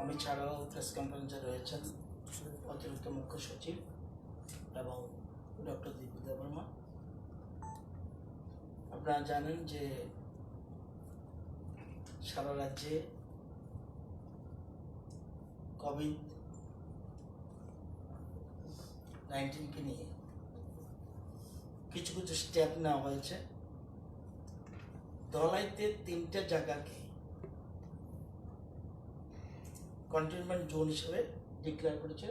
আমি ছাড়াও প্রেস কনফারেন্সে রয়েছেন অতিরিক্ত মুখ্য সচিব এবং ডক্টর দীপিকা দেববর্মা। আপনারা জানেন যে সারা রাজ্যে কোভিড-19কে নিয়ে কিছু কিছু স্টেপ নেওয়া হয়েছে। ধলাইতে 3টে জায়গাকে কন্টেনমেন্ট জোন হিসেবে ডিক্লেয়ার করেছে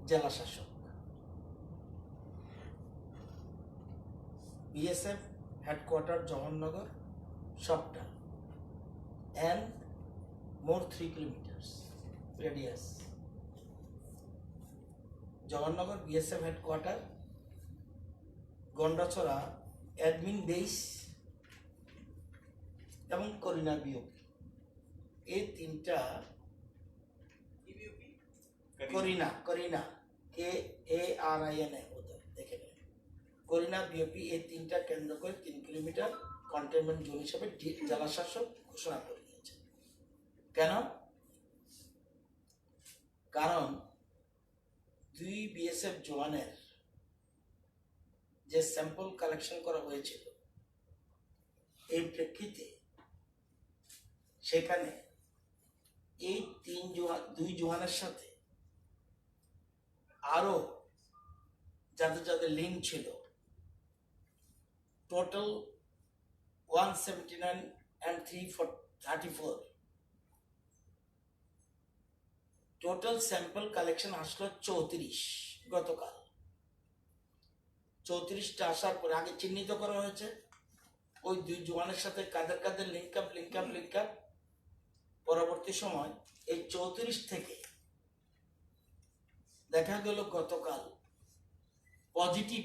জেলা শাসক। বিএসএফ হেডকোয়ার্টার জওহরনগর সবটা and more 3 kilometers radius. Jawaharnagar BSF headquarter, Gandacherra admin base এবং করিনা বিওপি, এই 3টা করিনা KARINA দেখে নেন। করিনা বিওপি এই 3টা কেন্দ্র করে 3 কিলোমিটার কন্টেনমেন্ট জোন হিসেবে জেলা শাসক ঘোষণা করে দিয়েছে। কেন? কারণ 2 বিএসএফ জওয়ানের যে স্যাম্পল কালেকশন করা হয়েছিল, এই প্রেক্ষিতে সেখানে এই 2 জওয়ানের সাথে আরো যাদের যাদের লিঙ্ক ছিল, total 179 and 34 total sample collection আসলো 34 গতকাল। 34টা আসার পরে আগে চিহ্নিত করা হয়েছে ওই 2 জওয়ানের সাথে কাদের কাদের লিঙ্ক আপ। পরবর্তী সময় এই 34 থেকে দেখা গেল গতকাল পজিটিভ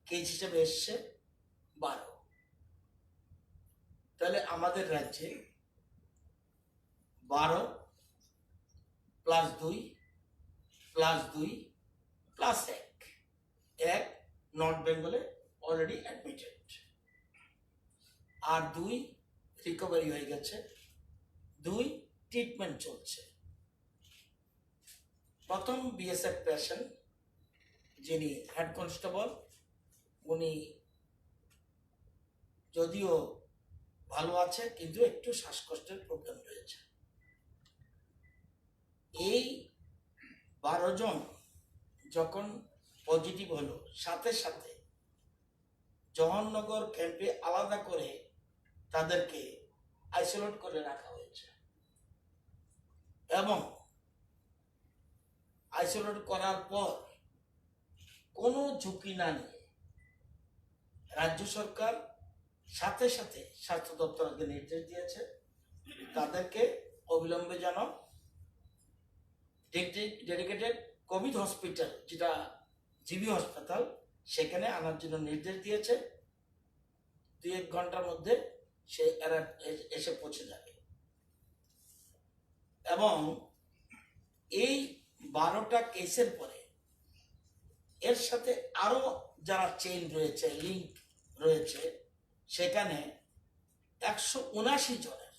কেস হিসেবে এসছে 12। তাহলে আমাদের রাজ্যে 12 + 2 + 2 + 1 নর্থ বেঙ্গলে অলরেডি অ্যাডমিটেড, আর 2 রিকভারি হয়ে গেছে, 2 ট্রিটমেন্ট চলছে। প্রথম বিএসএফ পেশেন্ট যিনি হেড কনস্টেবল, উনি যদিও ভালো আছে কিন্তু একটু শ্বাসকষ্টের প্রবলেম রয়েছে। এই 12 জন যখন পজিটিভ হলো, সাথে সাথে জওহরনগর ক্যাম্পে আলাদা করে তাদেরকে আইসোলেট করে রাখা হয়েছে এবং আইসোলেট করার পর কোনো ঝুঁকি না নিয়ে রাজ্য সরকার সাথে সাথে স্বাস্থ্য দপ্তরকে নির্দেশ দিয়েছে তাদেরকে অবিলম্বে যেন ডেডিকেটেড কোভিড হসপিটাল, যেটা জিবি হাসপাতাল, সেখানে আনার জন্য নির্দেশ দিয়েছে। 2-1 ঘন্টার মধ্যে সে এসে পৌঁছে যাবে। এবং এই 12টা কেসের পরে এর সাথে আরো যারা চেইন রয়েছে, লিঙ্ক রয়েছে, সেখানে 179 জনের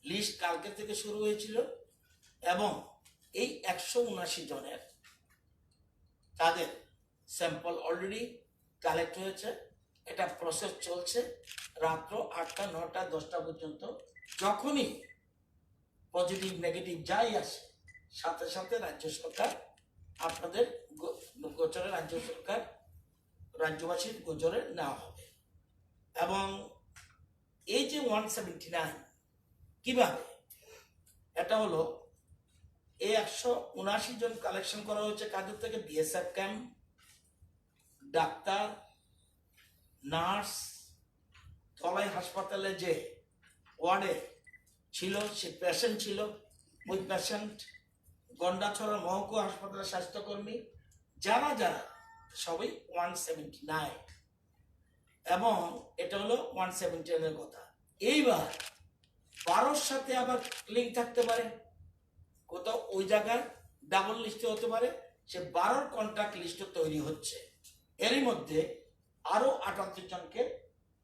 লিস্ট কালকে থেকে শুরু হয়েছিল এবং এই 179 জনের তাদের স্যাম্পল অলরেডি কালেক্ট হয়েছে। এটা প্রসেস চলছে রাত্র 8টা 9টা 10টা পর্যন্ত। যখনই পজিটিভ নেগেটিভ যাই আসে, সাথে সাথে রাজ্য সরকার আপনাদের গোচরে, রাজ্য সরকার রাজ্যবাসীর গোচরে নেওয়া হবে। এবং এই যে 179 কিভাবে, এটা হলো এই 179 জন কালেকশন করা হয়েছে কাদের থেকে? BSF camp, doctor, nurse, Dhalai হাসপাতালে যে ওয়ার্ডে ছিল সে পেশেন্ট ছিল, ওই পেশেন্ট, গন্ডাছড়া মহকুমা হাসপাতালের স্বাস্থ্যকর্মী, যারা যারা সবাই 179। এবং এটা হলো 179 এর কথা। এইবার 12-র সাথে আবার লিঙ্ক থাকতে পারে, কোথাও ওই জায়গায় ডাবল লিস্টে হতে পারে, সে 12-র কন্ট্যাক্ট লিস্ট তৈরি হচ্ছে। এরই মধ্যে আরো 78 জনকে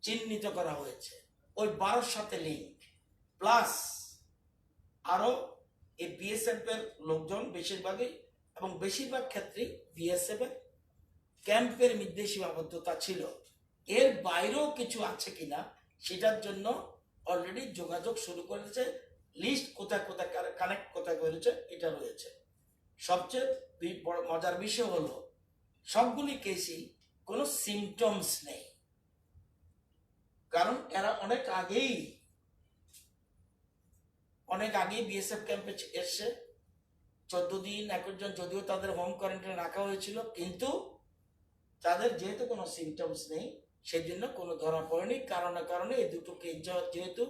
চিহ্নিত করা হয়েছে ওই 12-র সাথে লিঙ্ক, প্লাস আরো এই বিএসএফ এর লোকজন বেশিরভাগই এবং বেশিরভাগ ক্ষেত্রেই বিএসএফ এর ক্যাম্পের মধ্যে সীমাবদ্ধতা ছিল। এর বাইরেও কিছু আছে কিনা সেটার জন্য অলরেডি যোগাযোগ শুরু করেছে, লিস্ট কোথায় কোথায় কানেক্ট কোথায় করেছে এটা রয়েছে। সবচেয়ে বড় মজার বিষয় হলো সবগুলি কেসই কোনো সিমটমস নেই, কারণ এরা অনেক আগেই বিএসএফ ক্যাম্পে এসছে। 14 দিন 21 জন যদিও তাদের হোম কোয়ারেন্টাইনে রাখা হয়েছিল, কিন্তু তাদের যেহেতু কোনো সিমটমস নেই সেজন্য কোনো ধরা পড়েনি। কারণে এই দুটো কেস যেহেতু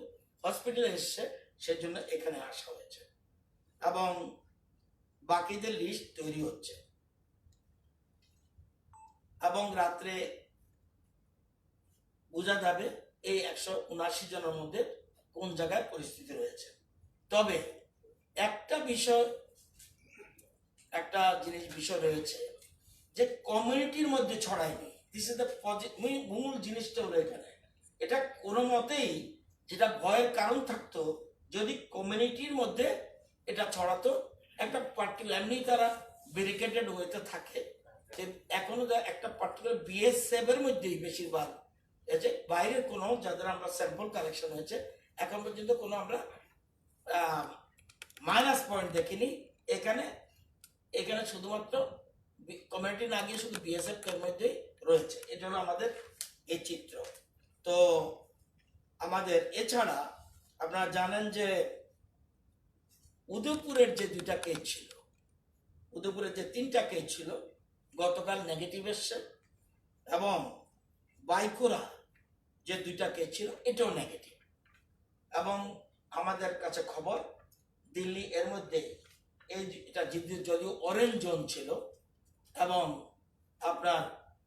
হসপিটালে এসছে সেজন্য এখানে আসা হয়েছে এবং বাকিদের লিস্ট তৈরি হচ্ছে এবং রাত্রে বোঝা যাবে এই 179 জনের মধ্যে কোন জায়গায় পরিস্থিতি রয়েছে। তবে একটা বিষয় রয়েছে যে কমিউনিটির মধ্যে ছড়ায়নি। দিস ইজ দ্য মূল জিনিসটা হলো এখানে, এটা কোনো মতেই যেটা ভয়ের কারণ থাকতো যদি কমিউনিটির মধ্যে এটা ছড়াতো, একটা পার্টিকুলার এমনি তারা ব্যারিকেডেড ওয়েতে থাকে, এখনো একটা পার্টিকুলার বিএসএফ এর মধ্যেই বেশিরভাগ যে বাইরের কোনো যাদের আমরা স্যাম্পল কালেকশন হয়েছে এখন পর্যন্ত কোনো আমরা মাইনাস পয়েন্ট দেখিনি। এখানে শুধুমাত্র কমিউনিটি না গিয়ে শুধু বিএসএফ এর মধ্যেই রয়েছে। এটা হলো আমাদের এই চিত্র। তো আমাদের এছাড়া আপনারা জানেন যে উদয়পুরের যে 2টা কেস ছিল, উদয়পুরের যে 3টা কেস ছিল গতকাল নেগেটিভ এসছে, এবং বাইকুরা যে 2টা কেস ছিল এটাও নেগেটিভ। এবং আমাদের কাছে খবর দিল্লি এর মধ্যে এটা যদিও অরেঞ্জ জোন ছিল, এবং আপনার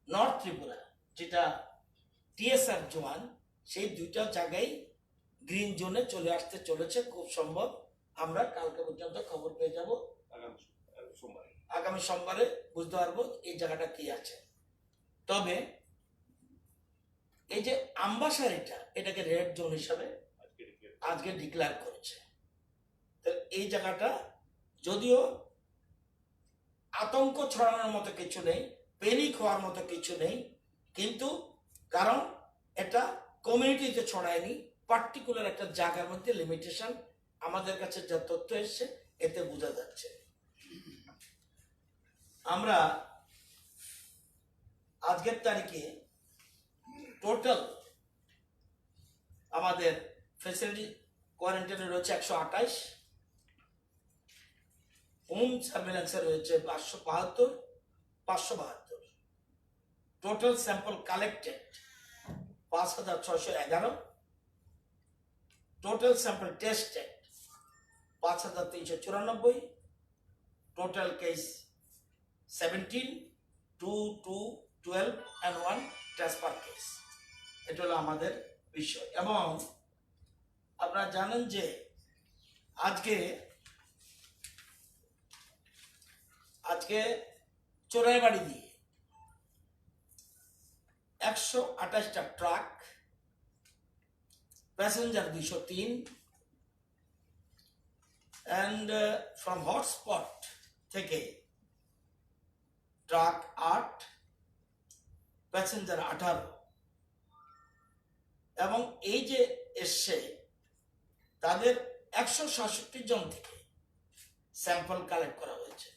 নর্থ ত্রিপুরা যেটা টিএসআর জোন, সেই 2টা জায়গায় গ্রিন জোনে চলে আসতে চলেছে। খুব সম্ভব আমরা কালকে পর্যন্ত খবর পেয়ে যাব, আগামী সোমবারে বুঝতে পারবো এই জায়গাটা কি আছে। তবে এই যে আমবাসার এটাকে রেড জোন হিসাবে আজকে ডিক্লেয়ার করেছে। তো এই জায়গাটা যদিও আতঙ্ক ছড়ানোর মতো কিছু নেই, প্যানিক হওয়ার মতো কিছু নেই, কিন্তু কারণ এটা কমিউনিটিতে ছড়ায়নি, পার্টিকুলার একটা জায়গার মধ্যে লিমিটেশন। আমাদের কাছে যা তথ্য এসছে এতে বোঝা যাচ্ছে। আমরা আজকের তারিখে টোটাল আমাদের ফ্যাসিলিটি কোয়ারেন্টাইনে রয়েছে 128, হোম সার্ভেলেন্সে রয়েছে 572, total sample collected 5611, total sample tested 5394, total case 17, 2, 2, 12 and 1 test per case. এটা হলো আমাদের বিষয়। এবং আপনারা জানেন যে আজকে চোরাইবাড়ি দিয়ে 128টা truck, passenger 203, and from hotspot থেকে ট্রাক 8, প্যাসেঞ্জার 18, এবং এই যে এসছে তাদের 167 জন থেকে স্যাম্পল কালেক্ট করা হয়েছে।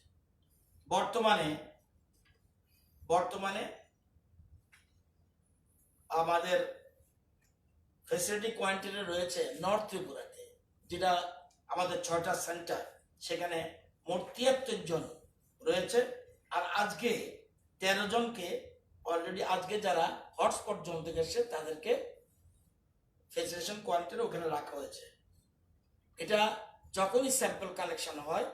বর্তমানে আমাদের ফ্যাসিলিটি কোয়ারেন্টাইনে রয়েছে নর্থ ত্রিপুরাতে, যেটা আমাদের 6টা সেন্টার, সেখানে মোট 73 জন রয়েছে। আর আজকে 13 জনকে অলরেডি আজকে যারা হটস্পট জোন থেকে এসছে তাদেরকে ফ্যাসিলিটেশন কোয়ারেন্টাইনে ওখানে রাখা হয়েছে। এটা যখনই স্যাম্পল কালেকশন হয়,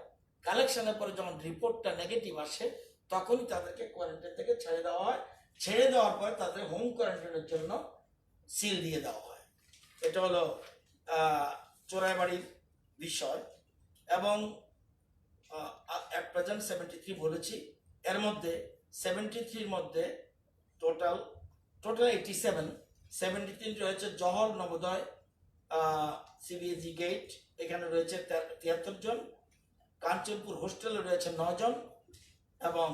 কালেকশনের পরে যখন রিপোর্টটা নেগেটিভ আসে তখনই তাদেরকে কোয়ারেন্টাইন থেকে ছেড়ে দেওয়া হয়। ছেড়ে দেওয়ার পরে তাদের হোম কোয়ারেন্টাইনের জন্য সিল দিয়ে দেওয়া হয়। এটা হলো চোরাইবাড়ির বিষয়। এবং অ্যাট প্রেজেন্ট 73 বলেছি, এর মধ্যে 73-র মধ্যে টোটাল 87, 73 রয়েছে জহর নবোদয় সিবিএসই গেট এখানে রয়েছে 73 জন, কাঞ্চনপুর হোস্টেলে রয়েছে 9 জন এবং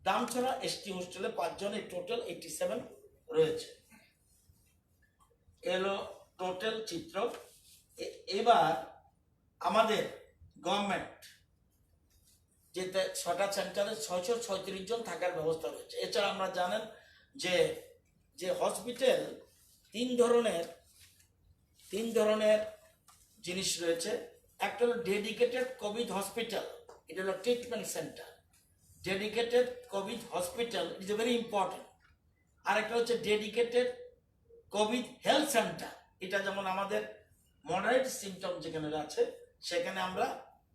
দামছড়া এসটি হোস্টেলে 5 জন, এই টোটাল 87 রয়েছে। এলো টোটাল চিত্র। এবার আমাদের গভর্নমেন্ট যে 6টা সেন্টারে 636 জন থাকার ব্যবস্থা রয়েছে। এছাড়া আমরা জানেন যে যে হসপিটাল তিন ধরনের জিনিস রয়েছে। একটা হলো ডেডিকেটেড কোভিড হসপিটাল, এটা হলো treatment centre. Dedicated Covid hospital is very important. আরেকটা হচ্ছে ডেডিকেটেড কোভিড হেলথ সেন্টার, এটা যেমন আমাদের মডারেট সিমটম যেখানে আছে সেখানে আমরা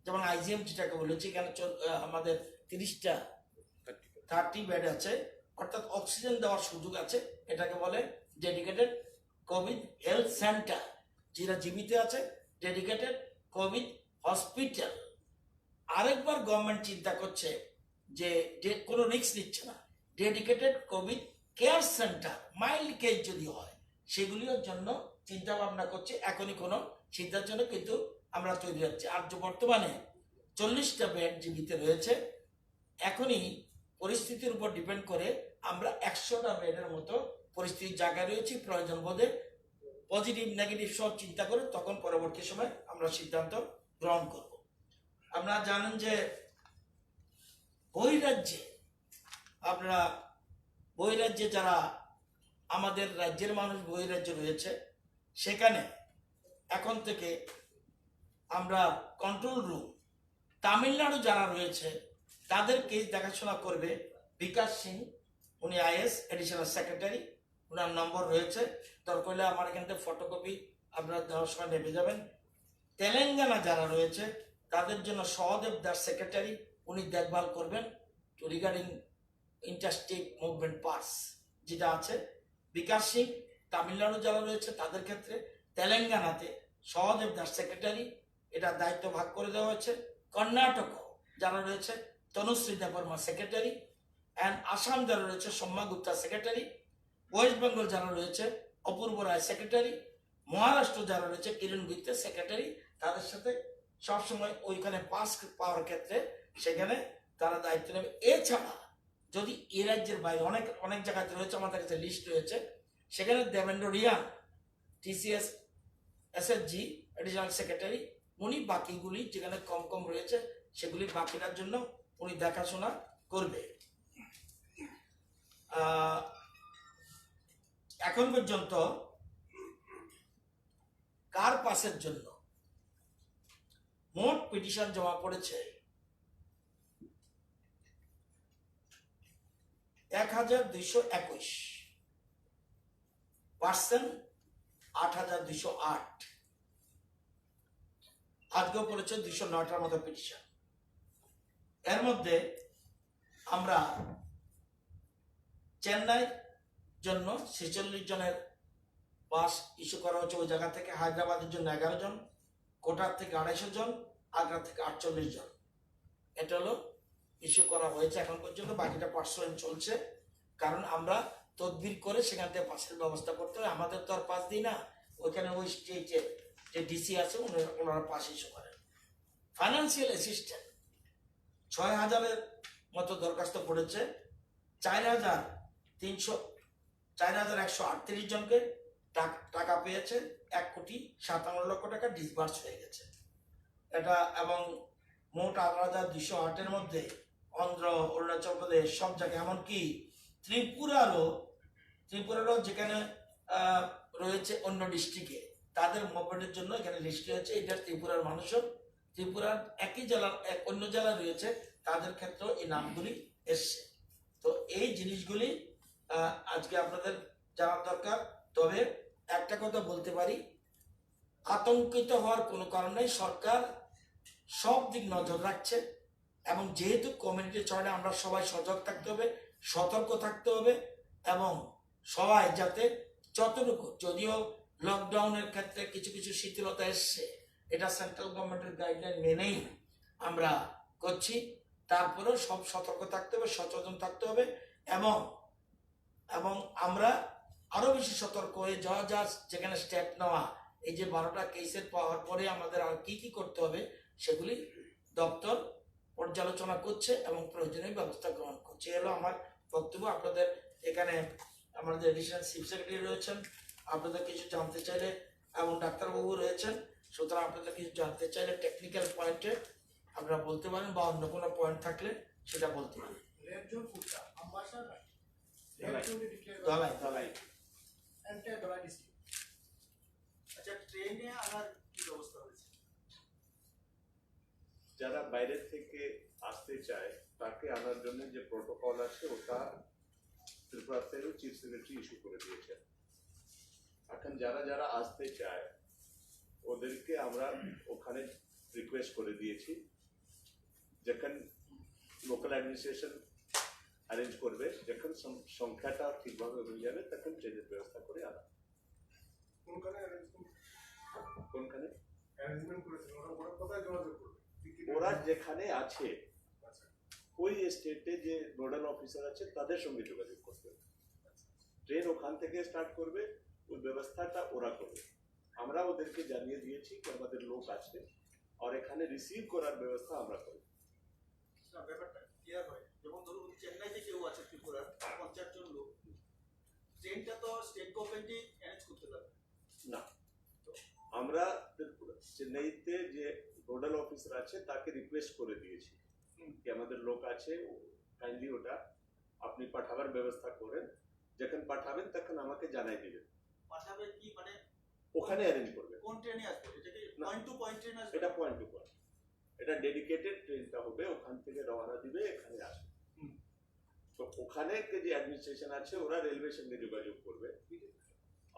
যেমন আইজিএম যেটাকে বলেছি, এখানে আমাদের 30 বেড আছে, অর্থাৎ অক্সিজেন দেওয়ার সুযোগ আছে। এটাকে বলে ডেডিকেটেড কোভিড হেলথ সেন্টার। যেটা জীবিত আছে ডেডিকেটেড কোভিড হসপিটাল। আরেকবার গভর্নমেন্ট চিন্তা করছে যে কোনো রিস্ক নিচ্ছে না, dedicated Covid care centre, mild case যদি হয় সেগুলির জন্য চিন্তা ভাবনা করছে। এখনই কোনো সিদ্ধান্ত জন্য কিন্তু আমরা তৈরি হচ্ছে। আর বর্তমানে 40টা বেড জীবিত রয়েছে। এখনই পরিস্থিতির উপর ডিপেন্ড করে আমরা 100টা বেডের মতো পরিস্থিতির জায়গায় রয়েছি। প্রয়োজন বোধে পজিটিভ নেগেটিভ সব চিন্তা করে তখন পরবর্তী সময় আমরা সিদ্ধান্ত গ্রহণ করব। আপনারা জানেন যে বহিরাজ্যে যারা আমাদের রাজ্যের মানুষ বহিরাজ্যে রয়েছে, সেখানে এখন থেকে আমরা কন্ট্রোল রুম, তামিলনাড়ু যারা রয়েছে তাদের কেস দেখাশোনা করবে বিকাশ সিং, উনি আইএস এডিশনাল সেক্রেটারি, ওনার নম্বর রয়েছে। দরকার হলে আমার এখান থেকে ফটোকপি আপনারা দেওয়ার সময় নেমে যাবেন। তেলেঙ্গানা যারা রয়েছে তাদের জন্য সহদেব দাস সেক্রেটারি, উনি দেখভাল করবেন to regarding interstate movement pass যেটা আছে। বিকাশ সিং তামিলনাড়ু যারা রয়েছে তাদের ক্ষেত্রে, তেলেঙ্গানাতে সহদেব দাস সেক্রেটারি, এটা দায়িত্ব ভাগ করে দেওয়া হয়েছে। কর্ণাটক যারা রয়েছে তনুশ্রী দেববর্মা সেক্রেটারি, অ্যান্ড আসাম যারা রয়েছে সৌম্যা গুপ্তা সেক্রেটারি, ওয়েস্ট বেঙ্গল যারা রয়েছে অপূর্ব রায় সেক্রেটারি, মহারাষ্ট্র যারা রয়েছে কিরণ গুপ্তা সেক্রেটারি। তাদের সাথে সবসময় ওইখানে পাস পাওয়ার ক্ষেত্রে সেখানে তারা দায়িত্ব নেবে। এছাড়া যদি এ রাজ্যের বাইরে অনেক জায়গাতে রয়েছে, আমাদের কাছে লিস্ট রয়েছে, সেখানে Debendra Reang TCS SSG additional secretary, উনি বাকিগুলি যেখানে কম রয়েছে সেগুলি বাকিটার জন্য উনি দেখাশোনা করবে। এখন পর্যন্ত কার পাসের জন্য মোট পিটিশন জমা পড়েছে 1221, পার্সেন্ট 8208। আজকেও পড়েছে 209টার মতো পিটিশন। এর মধ্যে আমরা চেন্নাই জন্য 46 জনের পাস ইস্যু করা হচ্ছে ওই জায়গা থেকে, হায়দ্রাবাদের জন্য 11 জন, কোটার থেকে 250 জন, আগ্রা থেকে 48 জন, এটা হলো ইস্যু করা হয়েছে এখন পর্যন্ত। বাকিটা পার্সোনাল চলছে, কারণ আমরা তদবির করে সেখান থেকে পাসের ব্যবস্থা করতে হয়। আমাদের তো আর পাস দিই না, ওইখানে ওই যে ডিসি আছে ওনারা পাস ইস্যু করেন। ফাইন্যান্সিয়াল অ্যাসিস্ট্যান্ট 6000-এর মতো দরখাস্ত পড়েছে। 4138 জনকে টাকা পেয়েছে, 1,57,00,000 টাকা ডিসবার্স হয়ে গেছে এটা। এবং মোট 18,208-এর মধ্যে অন্ধ্র, অরুণাচল প্রদেশ সব জায়গায়, এমনকি ত্রিপুরারও যেখানে রয়েছে অন্য ডিস্ট্রিক্টে, তাদের মুভমেন্টের জন্য এখানে লিস্ট রয়েছে। এটা ত্রিপুরার মানুষও, ত্রিপুরার একই জেলার অন্য জেলা রয়েছে, তাদের ক্ষেত্রেও এই নামগুলি এসছে। তো এই জিনিসগুলি আজকে আপনাদের জানার দরকার। তবে একটা কথা বলতে পারি, আতঙ্কিত হওয়ার কোনো কারণ নেই। সরকার সব দিক নজর রাখছে, এবং যেহেতু কমিউনিটি চয়নে আমরা সবাই সজাগ থাকতে হবে, সতর্ক থাকতে হবে, এবং সবাই যাতে যতটুকু, যদিও লকডাউনের ক্ষেত্রে কিছু শিথিলতা এসছে, এটা সেন্ট্রাল গভর্নমেন্টের গাইডলাইন মেনেই আমরা করছি, তারপরেও সব সতর্ক থাকতে হবে, সচেতন থাকতে হবে, এবং আমরা আরো বেশি সতর্ক হয়ে যা যেখানে স্টেপ নেওয়া এই যে 12টা কেসের পাওয়ার পরে আমাদের আর কি কি করতে হবে সেগুলি দপ্তর পর্যালোচনা করছে এবং প্রয়োজনীয় ব্যবস্থা গ্রহণ করছে। এ হলো আমার বক্তব্য। আপনাদের এখানে আমাদের এডিশনাল চিফ সেক্রেটারি রয়েছেন, আপনাদের কিছু জানতে চাইলে, এবং ডাক্তারবাবু রয়েছেন, সুতরাং আপনাদের কিছু জানতে চাইলে টেকনিক্যাল পয়েন্টে আপনারা বলতে পারেন, বা অন্য কোনো পয়েন্ট থাকলে সেটা বলতে পারেন। আচ্ছা, ট্রেনে আনার কি ব্যবস্থা হয়েছে? যারা বাইরে থেকে আসতে চায় তাকে আনার জন্য যে প্রোটোকল আছে ওটা ত্রিপুরাতেও চিফ সেক্রেটারি ইস্যু করে দিয়েছেন। এখন যারা যারা আসতে চায় ওদেরকে আমরা ওখানে রিকোয়েস্ট করে দিয়েছি, যখন লোকাল অ্যাডমিনিস্ট্রেশন অ্যারেঞ্জ করবে, যখন সংখ্যাটা ঠিকভাবে হয়ে যাবে তখন ট্রেনের ব্যবস্থা করে আনা। কোনখানে ওরা যেখানে আছে ওই স্টেটে যে নোডাল অফিসার আছে তাদের সঙ্গে যোগাযোগ করতে হবে। ট্রেন ওখান থেকে স্টার্ট করবে, ওই ব্যবস্থাটা ওরা করবে। আমরা ওদেরকে জানিয়ে দিয়েছি কি আমাদের লোক আছে আর এখানে রিসিভ করার ব্যবস্থা আমরা করব। ব্যাপারটা ক্লিয়ার হয়, যেমন ধরুন চেন্নাইতে কেউ আছে ত্রিপুরার 50 জন লোক, ট্রেনটা তো স্টেট গভর্নমেন্টই অ্যারেঞ্জ করতে পারবে না, আমরা চেন্নাইতে যে নোডাল অফিসার আছে তাকে রিকোয়েস্ট করে দিয়েছি কি আমাদের লোক আছে, কাইন্ডলি ওটা আপনি পাঠাবার ব্যবস্থা করেন, যখন পাঠাবেন তখন আমাকে জানাই দিবেন। পাঠাবে কি মানে ওখানে অ্যারেঞ্জ করবে। কোন ট্রেনে আসবে? এটা কি পয়েন্ট টু পয়েন্ট ট্রেন আসবে? এটা পয়েন্ট টু পয়েন্ট, এটা ডেডিকেটেড ট্রেনটা হবে, ওখান থেকে রওনা দিবে, এখানে আসবে। তো ওখানে যে অ্যাডমিনিস্ট্রেশন আছে ওরা রেলওয়ের সঙ্গে যোগাযোগ করবে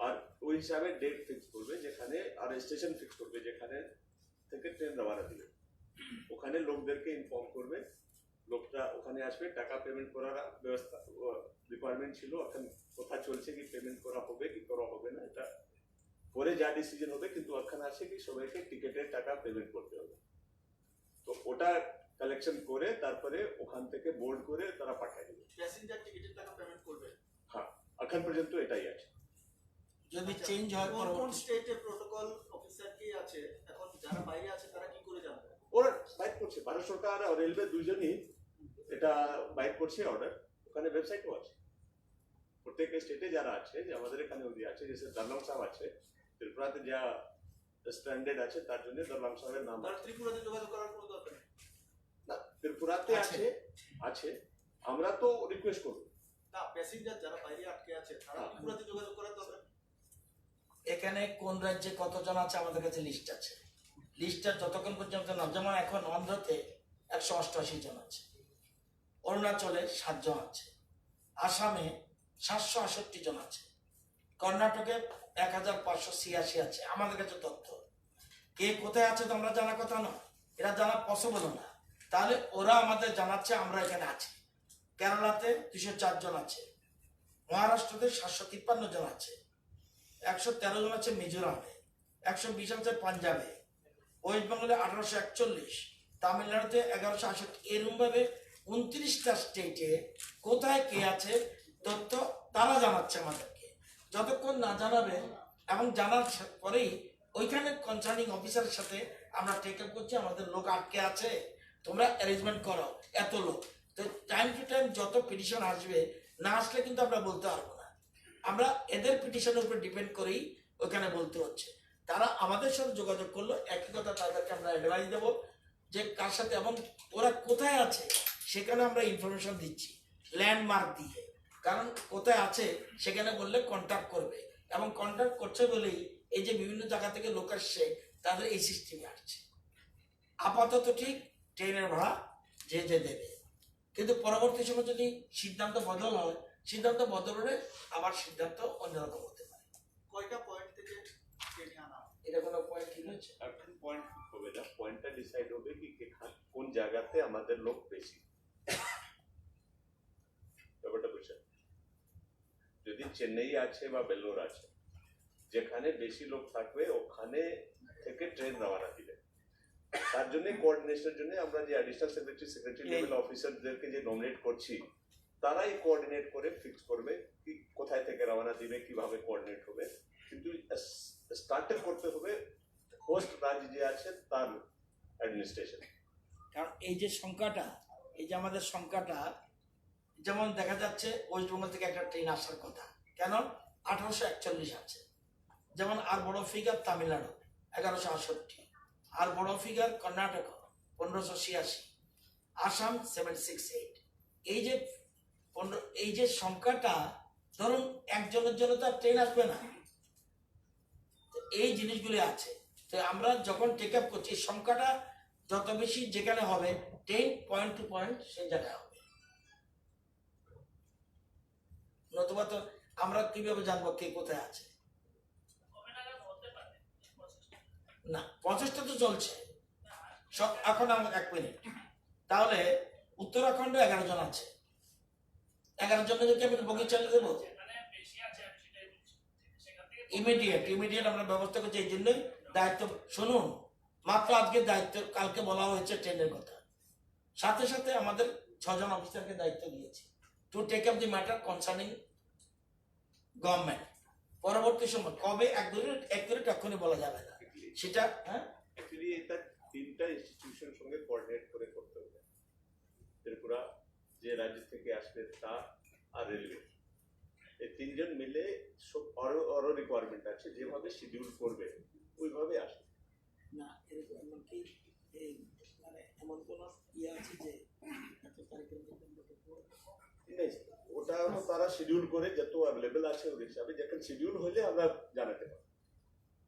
আর ওই হিসাবে ডেট ফিক্স করবে, যেখানে আর স্টেশন ফিক্স করবে যেখানে থেকে ট্রেন রওনা দিবে। ওখানে লোকদেরকে ইনফর্ম করবে, লোকটা ওখানে আসবে, টাকা পেমেন্ট করার ব্যবস্থা রিকোয়ারমেন্ট ছিল, এখন কথা চলছে কি পেমেন্ট করা হবে কি করা হবে না, এটা পরে যা ডিসিশন হবে, কিন্তু ওখানে আছে কি সবাইকে টিকেটের টাকা পেমেন্ট করতে হবে। তো ওটা কালেকশন করে তারপরে ওখান থেকে বোর্ড করে তারা পাঠিয়ে দেবে। প্যাসেঞ্জার টিকেটের টাকা পেমেন্ট করবে? হ্যাঁ, এখন পর্যন্ত এটাই আছে। যদি চেঞ্জ হয় কোন পরবর্তী স্টেটে প্রোটোকল অফিসার কি আছে, এখন যারা বাইরে আছে তারা কি করে জানবে? ওরা বাইক করছে, ভারত সরকার আর রেলওয়ে দুইজনই এটা বাইক করছে অর্ডার, ওখানে ওয়েবসাইটও আছে। প্রত্যেক স্টেটে যারা আছে, যে আমাদের এখানে ওদি আছে, যেসে দরলং সাহেব আছে, ত্রিপুরাতে যা স্ট্যান্ডার্ড আছে তার জন্য দরলং সাহেবের নাম তারা আছে। ত্রিপুরাতে যোগাযোগ করার কোনো দরকার নেই? না, ত্রিপুরাতে আছে আছে, আমরা তো রিকোয়েস্ট করব। না, প্যাসেঞ্জার যারা বাইরে আটকে আছে তারা ত্রিপুরাতে যোগাযোগ করার দরকার নেই? এখানে কোন রাজ্যে কতজন আছে আমাদের কাছে লিস্ট আছে। লিস্টটা যতক্ষণ পর্যন্ত না, যেমন এখন অন্ধ্রতে 188 জন আছে, অরুণাচলে 7 জন আছে, আসামে 768 জন আছে, কর্ণাটকে 1586 আছে। আমাদের কাছে তথ্য, কে কোথায় আছে তোমরা জানা কথা নয়, এরা জানা পসিবল না। তাহলে ওরা আমাদের জানাচ্ছে আমরা এখানে আছি। কেরালাতে 204 জন আছে, মহারাষ্ট্রতে 753 জন আছে, 113 জন আছে মিজোরামে, 120 আছে পাঞ্জাবে, ওয়েস্ট বেঙ্গলে 1841, তামিলনাড়ুতে 1168। এরকম ভাবে 29টা স্টেটে কোথায় কে আছে তথ্য তারা জানাচ্ছে আমাদেরকে। যতক্ষণ না জানাবে এবং জানার পরেই ওইখানে কনসার্নিং অফিসারের সাথে আমরা টেক আপ করছি, আমাদের লোক আটকে আছে, তোমরা অ্যারেঞ্জমেন্ট করো এত লোক। তো টাইম টু টাইম যত পিটিশন আসবে, না আসলে কিন্তু আমরা বলতে পারবো না। আমরা এদের পিটিশনের উপর ডিপেন্ড করেই ওখানে বলতে হচ্ছে। তারা আমাদের সাথে যোগাযোগ করলো, একই কথা তাদেরকে আমরা অ্যাডভাইস দেবো যে কার সাথে এবং ওরা কোথায় আছে সেখানে আমরা ইনফরমেশন দিচ্ছি ল্যান্ডমার্ক দিয়ে। কারণ কোথায় আছে সেখানে বললে কন্ট্যাক্ট করবে, এবং কন্ট্যাক্ট করছে বলেই এই যে বিভিন্ন জায়গা থেকে লোক আসছে তাদের এই সিস্টেমে আসছে। আপাতত ঠিক ট্রেনের ভাড়া যে যে দেবে, কিন্তু পরবর্তী সময় যদি সিদ্ধান্ত বদল হয়, সিদ্ধান্ত বদল হলে আবার সিদ্ধান্ত অন্যরকম হতে পারে। কয়টা পয়েন্ট থেকে ট্রেনে আনা? এটা কোনো পয়েন্ট ঠিক হচ্ছে? এখন পয়েন্ট হবে না, পয়েন্টটা ডিসাইড হবে কি কোন জায়গাতে আমাদের লোক বেশি। ব্যাপারটা বুঝছেন? যদি চেন্নাই আছে বা বেলোর আছে, যেখানে বেশি লোক থাকবে ওখানে থেকে ট্রেন রওনা দিবে। তার জন্য কোঅর্ডিনেশনের জন্য আমরা যে অ্যাডিশনাল সেক্রেটারি লেভেল অফিসারদেরকে যে নমিনেট করছি, তারাই কোঅর্ডিনেট করে ফিক্স করবে কি কোথায় থেকে রওনা দিবে, কিভাবে কোঅর্ডিনেট হবে। কিন্তু স্টার্টে করতে হবে হোস্ট রাজ্য যে আছে তার অ্যাডমিনিস্ট্রেশন। কারণ এই যে সংখ্যাটা, এই যে আমাদের সংখ্যাটা, যেমন দেখা যাচ্ছে ওয়েস্ট বেঙ্গল থেকে একটা ট্রেন আসার কথা, কেন 1841 আছে। যেমন আর বড় ফিগার তামিলনাড়ু 1168, আর বড় ফিগার কর্ণাটক 1586, আসাম 768। এই যে সংখ্যাটা, ধরুন একজনের জন্য তো আর ট্রেন আসবে না, তো এই জিনিসগুলি আছে। তো আমরা যখন টেক আপ করছি, এই সংখ্যাটা যত বেশি যেখানে হবে, ট্রেন পয়েন্ট টু পয়েন্ট সেই জায়গায় হবে। নতুবা তো আমরা কিভাবে জানবো কে কোথায় আছে? না, প্রচেষ্টা তো চলছে সব। এখন আমার 1 মিনিট, তাহলে উত্তরাখণ্ড 11 জন আছে। 11 জনকে কি আমি বগি চালিয়ে দেবো? ইমিডিয়েট আমরা ব্যবস্থা করছি। এই জন্যই দায়িত্ব, শুনুন, মাত্র আজকে দায়িত্ব, কালকে বলা হয়েছে ট্রেনের কথা, সাথে সাথে আমাদের 6 জন অফিসারকে দায়িত্ব দিয়েছি to take up the matter concerning government. পরবর্তী সময় কবে এক দূরে এক্ষুনি বলা যাবে না সেটা। হ্যাঁ, অ্যাকচুয়ালি এটা 3টা ইনস্টিটিউশন সঙ্গে কোঅর্ডিনেট করে করতে হবে। ত্রিপুরা যে রাজ্য থেকে আসবে তা আর রেলওয়ে, এই 3 জন মিলে সব আরো রিকোয়ারমেন্ট আছে, যেভাবে শিডিউল করবে ওইভাবে আসবে। না এরকম এমন কি এই মানে এমন কোন ইয়ে আছে যে এত তারিখের মধ্যে আমরা করবো? নেই, ওটা হলো তারা শিডিউল করে যত অ্যাভেলেবেল আছে ওই হিসাবে, যখন শিডিউল হলে আমরা জানাতে পারবো।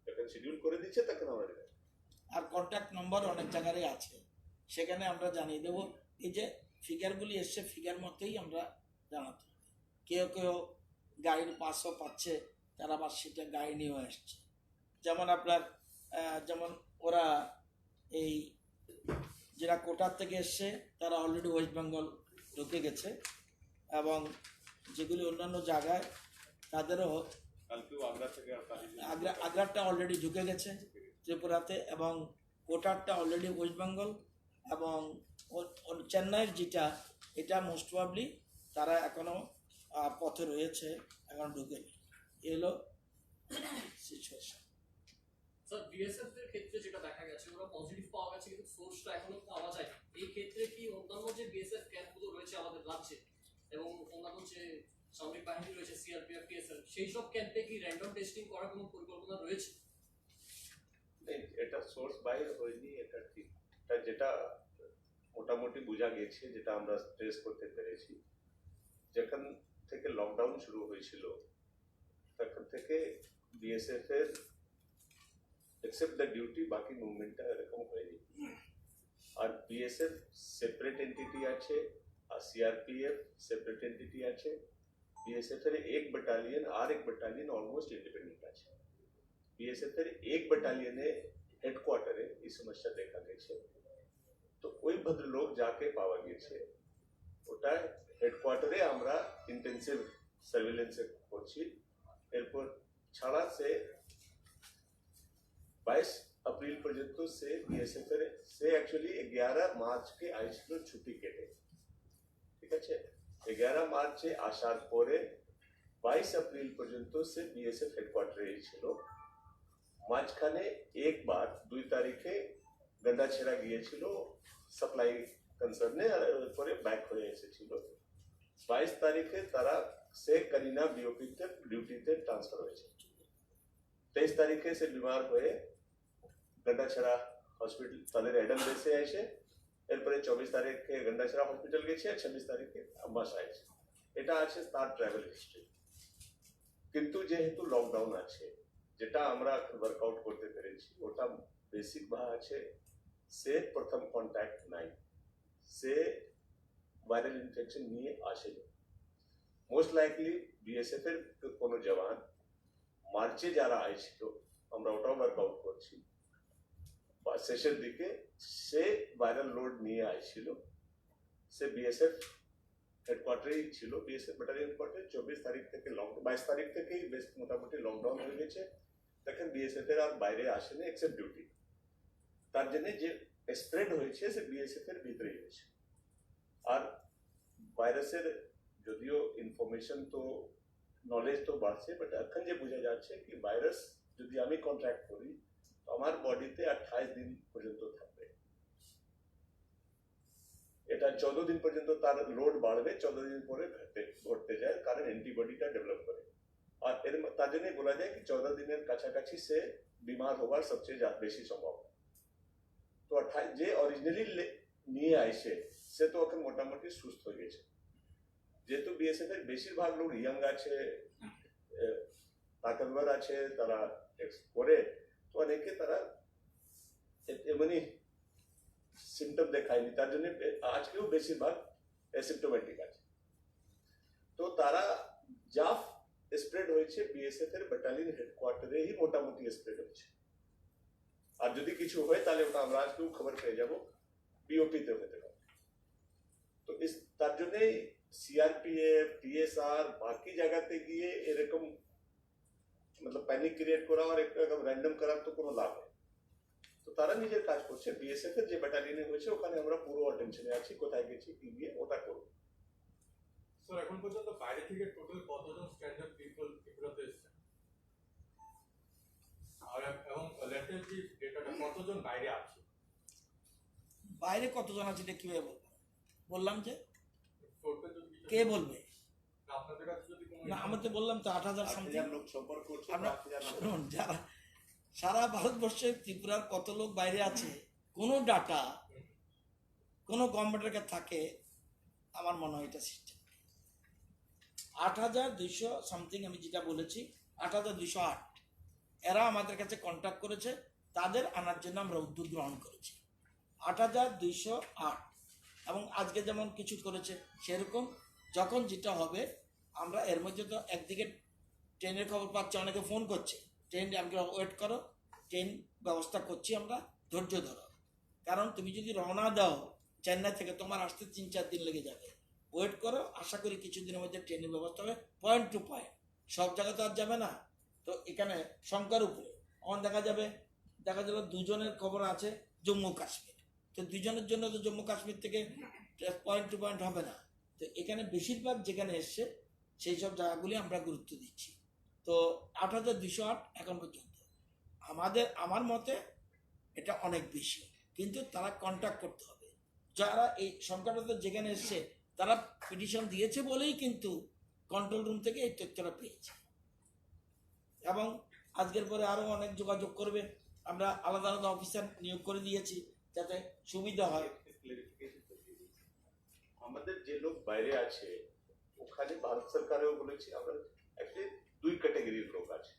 যখন শিডিউল করে দিচ্ছে তখন আমরা জানাবো। আর কন্ট্যাক্ট নম্বর অনেক জায়গায় আছে, সেখানে আমরা জানিয়ে দেবো। এই যে ফিগারগুলি এসছে, ফিগার মতেই আমরা জানাতে হবে। কেউ কেউ গাড়ির পাসও পাচ্ছে, তারা আবার সেটা গাড়ি নিয়েও আসছে। যেমন আপনার যেমন ওরা এই যারা কোটার থেকে এসছে তারা অলরেডি ওয়েস্ট বেঙ্গল ঢুকে গেছে, এবং যেগুলি অন্যান্য জায়গায় তাদেরও কালকেও আগ্রা থেকে আগ্রাটা অলরেডি ঢুকে গেছে ত্রিপুরাতে, এবং কোটারটা অলরেডি ওয়েস্ট বেঙ্গল, এবং চেন্নাইয়ের যেটা, এটা মোস্ট প্রবাবলি তারা এখনো পথে রয়েছে, এখন ঢুকেনি। এলো সিচুয়েশন। স্যার, বিএসএফ এর ক্ষেত্রে যেটা দেখা গেছে, ওরা পজিটিভ পাওয়া গেছে কিন্তু সোর্সটা এখনো পাওয়া যায়। এই ক্ষেত্রে কি অন্যান্য যে বিএসএফ ক্যাম্পগুলো রয়েছে আমাদের রাজ্যে এবং অন্যান্য যে সামরিক বাহিনী রয়েছে, সিআরপিএফ, পিএসএফ, সেই সব ক্যাম্পে কি র্যান্ডম টেস্টিং করার কোনো পরিকল্পনা রয়েছে? এটা সোর্স বাইরে হয়নি, এটা ঠিক। এটা যেটা মোটামুটি বোঝা গেছে, যেটা আমরা ট্রেস করতে পেরেছি, যখন থেকে লকডাউন শুরু হয়েছিল তখন থেকে বিএসএফ এর এক্সেপ্ট দ্য ডিউটি বাকি মুভমেন্টটা এরকম হয়নি। আর বিএসএফ সেপারেট এন্টিটি আছে, আর সিআরপিএফ সেপারেট এন্টিটি আছে। বিএসএফ এর এক ব্যাটালিয়ন আর এক ব্যাটালিয়ন অলমোস্ট ইন্ডিপেন্ডেন্ট আছে। বিএসএফ এর এক ব্যাটালিয়নে হেডকোয়ার্টারে এই সমস্যা দেখা গেছে, তো ওই ভদ্রলোক যাকে পাওয়া গেছে, ওটা হেডকোয়ার্টারে আমরা ইন্টেন্সিভ সার্ভিলেন্স করছি। এরপর ছাড়া সে 22 এপ্রিল পর্যন্ত সে বিএসএফ এর সে অ্যাকচুয়ালি 11 মার্চকে আইছিল ছুটি কেটে, ঠিক আছে। 11 মার্চে আসার পরে 22 এপ্রিল পর্যন্ত সে বিএসএফ হেডকোয়ার্টারে ছিল। মাঝখানে একবার 2 তারিখে গন্ডা ছেড়া গিয়েছিল সাপ্লাই কনসার্নে, পরে ব্যাক হয়ে এসেছিল। 22 তারিখে তারা সে করিনা বিওপিতে ডিউটিতে ট্রান্সফার হয়েছে। 23 তারিখে সে বিমার হয়ে গন্ডাছড়া হসপিটাল তাদের অ্যাডাম বেসে এসে, এরপরে 24 তারিখে গন্ডাছড়া হসপিটাল গেছে, আর 26 তারিখে বাসায় এসে। এটা আছে তার ট্রাভেল হিস্ট্রি। কিন্তু যেহেতু লকডাউন আছে, যেটা আমরা ওয়ার্কআউট করতে পেরেছি, ওটা বেসিক ভাবে আছে সে প্রথম কন্ট্যাক্ট নাই, সে ভাইরাল ইনফেকশন নিয়ে আসেনি। মোস্ট লাইকলি বিএসএফ এর কোনো জওয়ান মার্চে যারা আইছিল, আমরা ওটাও ওয়ার্কআউট করছি, বা শেষের দিকে সে ভাইরাল লোড নিয়ে আইছিল। সে বিএসএফ হেডকোয়ার্টারেই ছিল, বিএসএফ ব্যাটালিয়ন হেডকোয়ার্টারে। 24 তারিখ থেকে 22 তারিখ থেকেই বেশ মোটামুটি লকডাউন হয়ে গেছে। তখন বিএসএফ এর আর বাইরে আসেনি এক্সেপ্ট ডিউটি। তার জন্য যে স্প্রেড হয়েছে সে বিএসএফ এর ভিতরেই হয়েছে। আর ভাইরাসের যদিও ইনফরমেশন তো নলেজ তো বাড়ছে, বাট এখন যে বোঝা যাচ্ছে কি ভাইরাস যদি আমি কন্ট্রাক্ট করি তো আমার বডিতে 28 দিন পর্যন্ত থাকবে। এটা 14 দিন পর্যন্ত তার লোড বাড়বে, 14 দিন পরে ঘটতে যায়, কারণ অ্যান্টিবডিটা ডেভেলপ করে। আর এর তার জন্যই বলা যায় কি 14 দিনের কাছাকাছি সে বিমার হওয়ার সবচেয়ে বেশি সম্ভাবনা। তো 28 যে অরিজিনালি নিয়ে আইসে সে তো এখন মোটামুটি সুস্থ হয়ে গেছে। যেহেতু বিএসএফ এর বেশিরভাগ লোক ইয়াং আছে, তাকতবর আছে, তারা করে, তো অনেকে তারা এমনি সিমটম দেখায়নি, তার জন্য আজকেও বেশিরভাগ অ্যাসিম্পটোমেটিক আছে। তো তারা যা স্প্রেড হয়েছে বিএসএফ এর ব্যাটালিয়ন হেডকোয়ার্টারে হি মোটামুটি স্প্রেড হয়েছে। আর যদি কিছু হয় তাহলে ওটা আমরা আজকেও খবর পেয়ে যাব, বিওপিতে হতে পারে। তো তার জন্যই সিআরপিএফ, টিএসআর বাকি জায়গাতে গিয়ে এরকম मतलब প্যানিক ক্রিয়েট করা আর একদম র্যান্ডম করার তো কোনো লাভ নেই। তো তারা নিজের কাজ করছে। বিএসএফ এর যে ব্যাটালিয়নে হয়েছে ওখানে আমরা পুরো অটেনশনে আছি, কোথায় গেছি কি গিয়ে ওটা করব। স্যার এখন পর্যন্ত বাইরে থেকে টোটাল কতজন স্ট্যান্ডার্ড পিপল ত্রিপুরাতে এসেছেন, আর এবং লেটেস্ট ডেটাটা কতজন বাইরে আছে? বাইরে কতজন আছে এটা কিভাবে বলবো? বললাম যে টোটাল যদি কিছু কে বলবে? আপনাদের কাছে যদি কোনো না, আমি তো বললাম তো 8,000 সামথিং। লোক সম্পর্ক করছে, আমরা শুনুন, যারা সারা ভারতবর্ষে ত্রিপুরার কত লোক বাইরে আছে কোনো ডাটা কোনো গভর্নমেন্টের কাছে থাকে আমার মনে হয় এটা সিস্টেম 8,200 সামথিং। আমি যেটা বলেছি 8,208 এরা আমাদের কাছে কন্ট্যাক্ট করেছে, তাদের আনার জন্য আমরা উদ্যোগ গ্রহণ করেছি 8,208। এবং আজকে যেমন কিছু করেছে সেরকম যখন যেটা হবে আমরা এর মধ্যে তো একদিকে ট্রেনের খবর পাচ্ছি, অনেকে ফোন করছে ট্রেন আমাকে ওয়েট করো, ট্রেন ব্যবস্থা করছি আমরা, ধৈর্য ধরো। কারণ তুমি যদি রওনা দাও চেন্নাই থেকে তোমার আসতে 3-4 দিন লেগে যাবে, ওয়েট করো, আশা করি কিছুদিনের মধ্যে ট্রেনের ব্যবস্থা হবে পয়েন্ট টু পয়েন্ট। সব জায়গা তো আর যাবে না, তো এখানে সংখ্যার উপরে আমার দেখা যাবে 2জনের খবর আছে জম্মু কাশ্মীর, তো 2জনের জন্য তো জম্মু কাশ্মীর থেকে পয়েন্ট টু পয়েন্ট হবে না। তো এখানে বেশিরভাগ যেখানে এসছে সেই সব জায়গাগুলি আমরা গুরুত্ব দিচ্ছি। তো 8,208 এখন পর্যন্ত আমার মতে এটা অনেক বেশি, কিন্তু তারা কন্ট্যাক্ট করতে হবে। যারা এই সংখ্যাটা যেখানে এসছে তারা পিটিশন দিয়েছে বলেই কিন্তু কন্ট্রোল রুম থেকে এই তথ্যটা পেয়েছে। এবং আজকের পরে আরো অনেক যোগাযোগ করবে, আমরা আলাদা আলাদা অফিসার নিয়োগ করে দিয়েছি যাতে সুবিধা হয়। আমাদের যে লোক বাইরে আছে ওখানে ভারত সরকারেও বলেছি আমরা একটা 2 ক্যাটাগরির লোক আছে।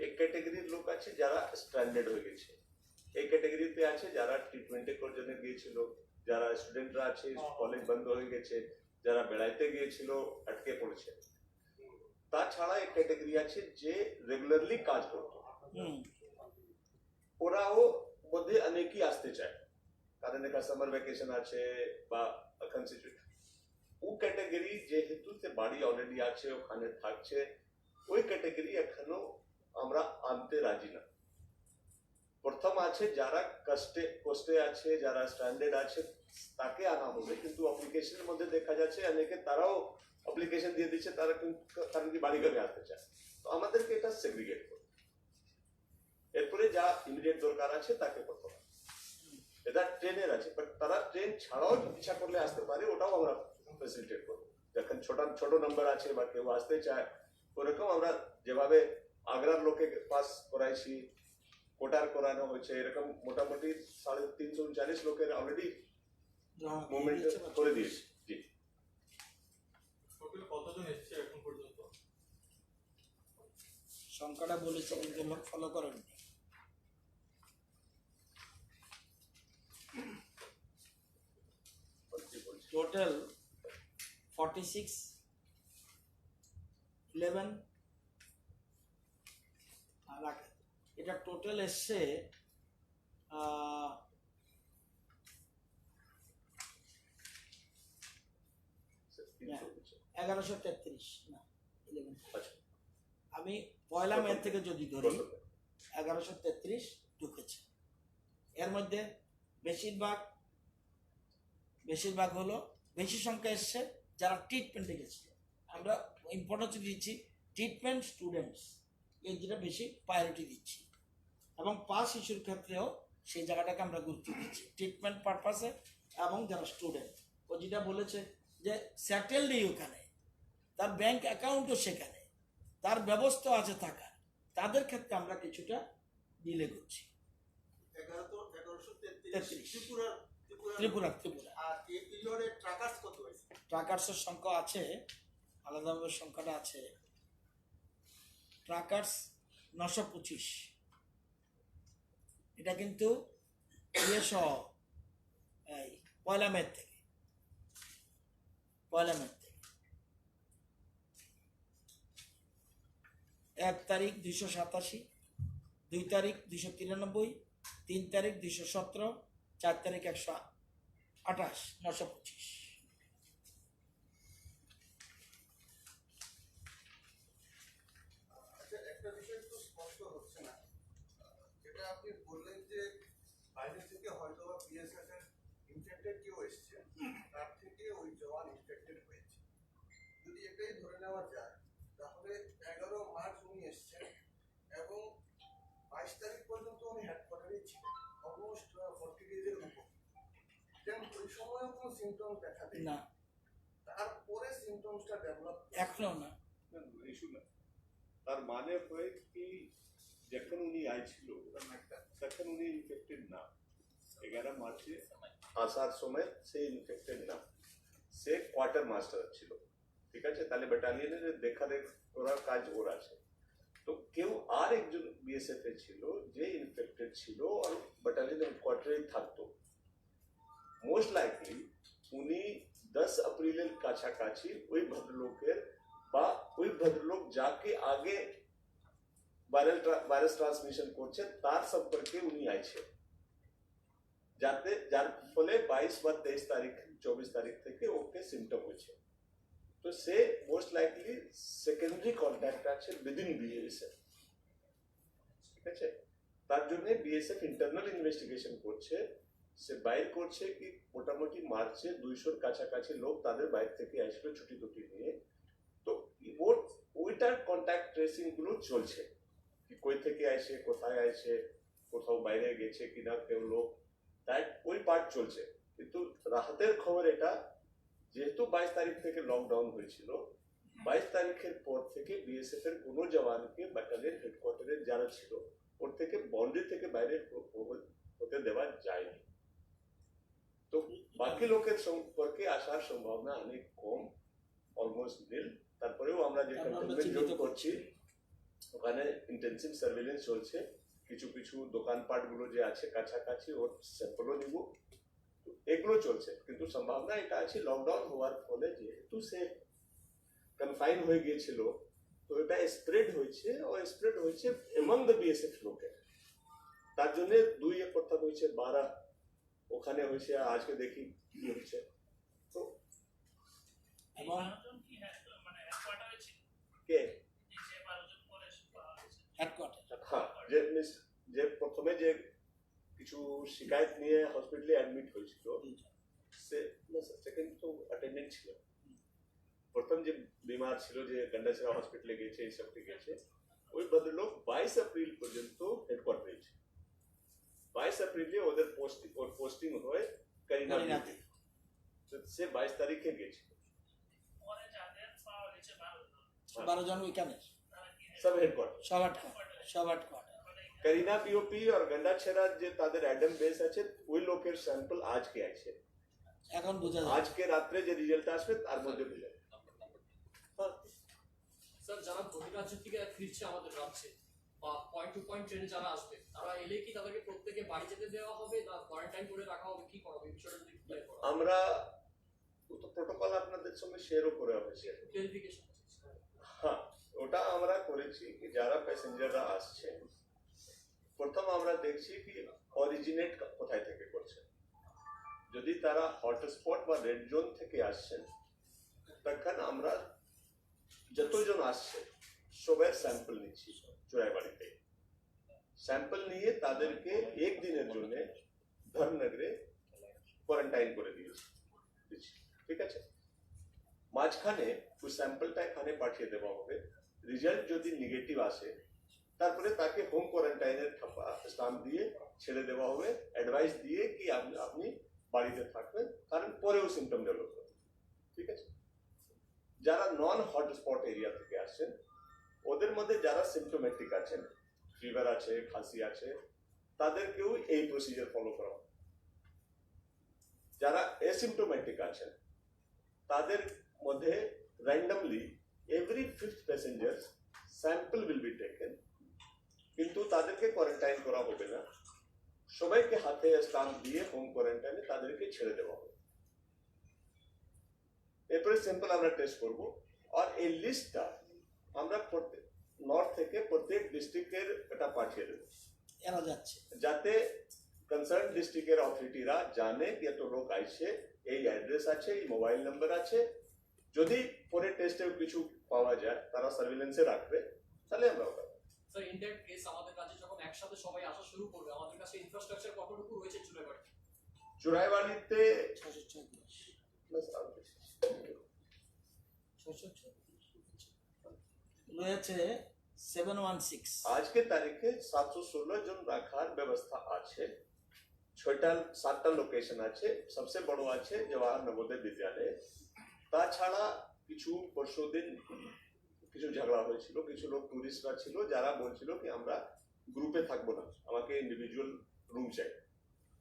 এক ক্যাটাগরির লোক আছে যারা স্ট্যান্ডার্ড হয়ে গেছে, এই ক্যাটাগরিতে আছে যারা ট্রিটমেন্টের জন্য গিয়েছিল, যারা স্টুডেন্টরা আছে কলেজ বন্ধ হয়ে গেছে, যারা বেড়াইতে গিয়েছিল আটকে পড়েছে। তাছাড়া এক ক্যাটাগরি আছে যে রেগুলারলি কাজ করতো, ওরাও মধ্যে অনেকেই আসতে চায়, কারণ একটা সামার ভ্যাকেশন আছে বা এখন ও ক্যাটাগরি যেহেতু বাড়ি অলরেডি আছে ওখানে থাকছে, ওই ক্যাটাগরি এখনো আমরা আনতে রাজি না। প্রথম আছে যারা কষ্টে আছে, যারা স্ট্যান্ডার্ড আছে তাকে আনা হবে, কিন্তু অ্যাপ্লিকেশনের মধ্যে দেখা যাচ্ছে অনেকে তারাও অ্যাপ্লিকেশন দিয়ে দিচ্ছে, তারা কারণ কি বাড়ি ঘরে আসতে চায়। তো আমাদেরকে এটা সেগ্রিগেট করতে, এরপরে যা ইমিডিয়েট দরকার আছে তাকে করতে হবে। এটা ট্রেনের আছে, বাট তারা ট্রেন ছাড়াও ইচ্ছা করলে আসতে পারে, ওটাও আমরা ফেসিলিটেট করবো। যখন ছোট নাম্বার আছে বা কেউ আসতে চায়, ওরকম আমরা যেভাবে আগ্রার লোকে পাস করাইছি, কোটার করানো হয়েছে, এরকম মোটামুটি 339 লোকের অলরেডি মুভমেন্ট করে দিয়েছি। জি, টোটাল কতজন এসেছে এখন পর্যন্ত? সংখ্যাটা বলেছে কিন্তু লোক ফলো করেননি। টোটাল 46 11 এটা টোটাল এসছে 1133 না 11। আমি পয়লা মে থেকে যদি ধরি 1133 ঢুকেছে। এর মধ্যে বেশিরভাগ হলো বেশি সংখ্যা এসছে যারা ট্রিটমেন্টে গেছিল। আমরা ইম্পর্টেন্স দিচ্ছি ট্রিটমেন্ট স্টুডেন্টস, এই দুটো বেশি প্রায়োরিটি দিচ্ছি এবং পাস ইস্যুর ক্ষেত্রেও সেই জায়গাটাকে আমরা গুরুত্ব দিচ্ছি ট্রিটমেন্ট পারপাসে এবং যারা স্টুডেন্ট ও যেটা বলেছে যে সেটেলডই ওখানে, তার ব্যাংক অ্যাকাউন্টও সেখানে, তার ব্যবস্থা আছে থাকার, তাদের ক্ষেত্রে আমরা কিছুটা ডিলে করছি। 11,1133 ত্রিপুরা ত্রিপুরা আর এই পিরিয়ডে ট্রাকার্স কত হয়েছে? ট্রাকার্সের সংখ্যা আছে, আলাদাভাবে সংখ্যাটা আছে। ট্রাকার্স 925, এটা কিন্তু ইয়ে সহ এই পয়লা মে থেকে 1 তারিখ 287, 2 তারিখ 293, 3 তারিখ 217, 4 তারিখ 128, 925। আচ্ছা, একটা বিষয় একটু স্পষ্ট হচ্ছে না, যেটা আপনি বললেন যে বাইরে থেকে হয়তো বা বিএসএফ এর ইনফেক্টেড কেউ এসছে, তার থেকে ওই জওয়ান ইনফেক্টেড হয়েছে। যদি এটাই ধরে নেওয়া যায়, তাহলে 11 মার্চ উনি এসছেন এবং 22 তারিখ পর্যন্ত উনি হেডকোয়ার্টারে ছিলেন, অলমোস্ট 40 ডেজের উপর। দেন ওই সময়ও কোনো সিমটমস দেখা দেয় না, তারপরে সিমটমসটা ডেভেলপ এখনো না। ইস্যু না, তার মানে হয় কি যখন উনি আইছিল তখন উনি ইনফেক্টেড না, 11 মার্চে আসার সময় সে ইনফেক্টেড না, সে কোয়ার্টার মাস্টার ছিল, ঠিক আছে? তাহলে ব্যাটালিয়নের দেখারেখ করার কাজ ওর আছে। তো কেউ আর একজন বিএসএফ এ ছিল যে ইনফেক্টেড ছিল আর ব্যাটালিয়নের কোয়ার্টারেই থাকতো, মোস্ট লাইকলি উনি 10 এপ্রিলের কাছাকাছি ওই ভদ্রলোকের বা ওই ভদ্রলোক যাকে আগে ভাইরাস ট্রান্সমিশন করছে তার সম্পর্কে উনি আইছে, যার ফলে 22 বা 23 তারিখ 24 তারিখ থেকে ওকে সিমটম হয়েছে। তো সে মোস্ট লাইকলি সেকেন্ডারি কন্ট্যাক্ট আছে উইদিন বিএসএফ, ঠিক আছে? তার জন্য বিএসএফ ইন্টারনাল ইনভেস্টিগেশন করছে, সে বাইর করছে কি মোটামুটি মার্চে 200-র কাছাকাছি লোক তাদের বাইরে থেকে আসবে ছুটি টুটি নিয়ে। তো ওইটার কন্ট্যাক্ট ট্রেসিং গুলো চলছে, কি কই থেকে আসে, কোথায় আসে, কোথাও বাইরে গেছে কিনা কেউ লোক, তাই ওই পার্ট চলছে। কিন্তু রাহাতের খবর এটা, যেহেতু 22 তারিখ থেকে লকডাউন হয়েছিল, 22 তারিখের পর থেকে বিএসএফ এর কোনো জওয়ানকে ব্যাটালিয়ন হেডকোয়ার্টারে যারা ছিল ওর থেকে বাউন্ডারি থেকে বাইরে হতে দেওয়া যায়নি। তো বাকি লোকের সম্পর্কে আসার সম্ভাবনা অনেক কম, অলমোস্ট নীল। তারপরেও আমরা যে কন্টেনমেন্ট জোন করছি ওখানে ইন্টেনসিভ সার্ভেলেন্স চলছে, কিছু কিছু দোকানপাট গুলো যে আছে কাছাকাছি ওর স্যাম্পলও নিব, এগুলো চলছে। কিন্তু সম্ভাবনা এটা আছে লকডাউন হওয়ার ফলে যেহেতু সে কনফাইন হয়ে গিয়েছিল, তো এটা স্প্রেড হয়েছে এমং দ্য বিএসএফ লোকের, তার জন্য 2 কথা হয়েছে, 12 ওখানে হয়েছে, আজকে দেখি কি হচ্ছে। তো এবং কে হেডকোয়ার্টার হ্যাঁ, যে প্রথমে যে কিছু শিকায়ত নিয়ে হসপিটালে অ্যাডমিট হয়েছিল, সে সেকেন্ড তো অ্যাটেন্ডেন্ট ছিল, প্রথম যে বিমার ছিল যে গন্ডাছড়া হসপিটালে গেছে, এইসব গেছে, ওই ভদ্রলোক 22 এপ্রিল পর্যন্ত হেডকোয়ার্টারে ছিল। 22 এপ্রিলে ওদের পোস্টিং হয় করিনাতে, সে 22 তারিখে গেছিল। 12 জন ওইখানে সব হেডকোয়ার্টার, সব হেডকোয়ার্টার। করিনা পিওপি আর গন্ডাছড়া যে তাদের অ্যাডম বেস আছে, ওই লোকের স্যাম্পল আজকে আছে, এখন বোঝা যায় আজকে রাত্রে যে রেজাল্ট আসবে তার মধ্যে বোঝা যাবে। স্যার, যারা বহিরাজ্য থেকে ফিরছে আমাদের রাজ্যে বা পয়েন্ট টু পয়েন্ট ট্রেনে যারা আসবে, তারা এলে কি তাদেরকে প্রত্যেকে বাড়ি যেতে দেওয়া হবে না কোয়ারেন্টাইন করে রাখা হবে, কি করা হবে এই বিষয়টা যদি ক্লিয়ার করা হয়। আমরা তো প্রোটোকল আপনাদের সঙ্গে শেয়ারও করে হয়েছে, ক্লিয়ারিফিকেশন। হ্যাঁ ওটা আমরা করেছি কি যারা প্যাসেঞ্জাররা আসছে প্রথম আমরা দেখছি কি অরিজিনেট কোথায় থেকে করছে, যদি তারা হটস্পট বা রেড জোন থেকে আসছেন তখন আমরা যতজন আসছে সবার স্যাম্পল নিচ্ছি চোরাইবাড়িতে, স্যাম্পল নিয়ে তাদেরকে 1 দিনের জন্য ধর্মনগরে কোয়ারেন্টাইন করে দিয়েছি, ঠিক আছে? মাঝখানে ওই স্যাম্পলটা এখানে পাঠিয়ে দেওয়া হবে, রেজাল্ট যদি নেগেটিভ আসে তারপরে তাকে হোম কোয়ারেন্টাইনের স্টাম্প দিয়ে ছেড়ে দেওয়া হবে, অ্যাডভাইস দিয়ে কি আপনি বাড়িতে থাকবেন, কারণ পরেও সিমটম ডেভেলপ হবে। ঠিক আছে, যারা নন হটস্পট এরিয়া থেকে আসছেন ওদের মধ্যে যারা সিমটোমেটিক আছেন, ফিভার আছে, খাসি আছে, তাদেরকেও এই প্রসিজার ফলো করা হবে। যারা অ্যাসিমটোমেটিক আছেন তাদের মধ্যে randomly every 5th passenger sample will be taken, কিন্তু তাদেরকে কোয়ারেন্টাইন করা হবে না, সবাইকে হাতে স্টাম্প দিয়ে হোম কোয়ারেন্টাইনে তাদেরকে ছেড়ে দেওয়া হবে। এরপরে স্যাম্পল আমরা টেস্ট করব, আর এই লিস্টটা আমরা নর্থ থেকে প্রত্যেক ডিস্ট্রিক্টের এটা পাঠিয়ে দেবো, এরা যাচ্ছে। যাতে কনসার্ন ডিস্ট্রিক্টের অথরিটিরা জানে কি একটা লোক আসছে, এই অ্যাড্রেস আছে, এই মোবাইল নাম্বার আছে, যদি পরে টেস্টেও কিছু পাওয়া যায় তারা সার্ভিলেন্সে রাখবে, তাহলে আমরা ওটা। স্যার ইন দ্যাট কেস আমাদের কাছে যখন একসাথে সবাই আসা শুরু করবে, আমাদের কাছে ইনফ্রাস্ট্রাকচার কতটুকু রয়েছে চুলাইবাড়ি? চুরাইবাড়িতে 634 রয়েছে 716। আজকে তারিখে 716 জন রাখার ব্যবস্থা আছে। 7টা লোকেশন আছে, সবচেয়ে বড় আছে জওয়াহর নবোদয় বিদ্যালয়ে। তাছাড়া কিছু পরশুদিন কিছু ঝগড়া হয়েছিল, কিছু লোক টুরিস্টরা ছিল যারা বলছিল কি আমরা গ্রুপে থাকবো না, আমাকে ইন্ডিভিজুয়াল রুম চাই।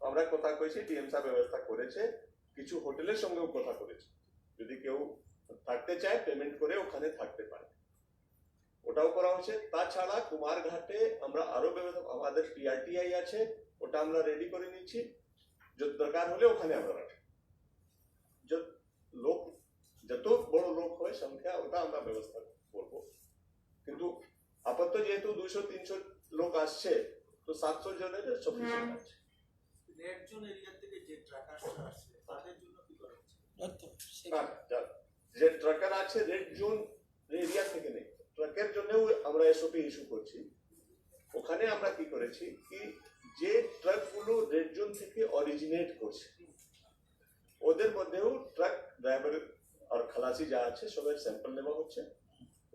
আমরা কথা কইছি, টিএম সাহেব ব্যবস্থা করেছে, কিছু হোটেলের সঙ্গেও কথা করেছে, যদি কেউ থাকতে চায় পেমেন্ট করে ওখানে থাকতে পারে, ওটাও করা হচ্ছে। তাছাড়া কুমারঘাটে আমরা আরো ব্যবস্থা, আমাদের পিআরটিআই আছে, ওটা আমরা রেডি করে নিচ্ছি, যদি দরকার হলে ওখানে আমরা রাখি। লোক যত বড় লোক হয় সংখ্যা ওটা আমরা ব্যবস্থা করবো, কিন্তু আপাতত যেহেতু 200-300 লোক আসছে, তো 700 জনের সফিসিয়েন্ট আছে। রেড জোন এরিয়া থেকে যে ট্রাকাররা আসছে তাদের জন্য কি করা হচ্ছে? যে ট্রাকার আছে রেড জোন এরিয়া থেকে নেই, ট্রাকের জন্যও আমরা এসওপি ইস্যু করছি। ওখানে আমরা কি করেছি কি, যে ট্রাকগুলো রেড জোন থেকে অরিজিনেট করছে ওদের মধ্যেও ট্রাক ড্রাইভার আর খালাসি যা আছে সবাই স্যাম্পল নেওয়া হচ্ছে,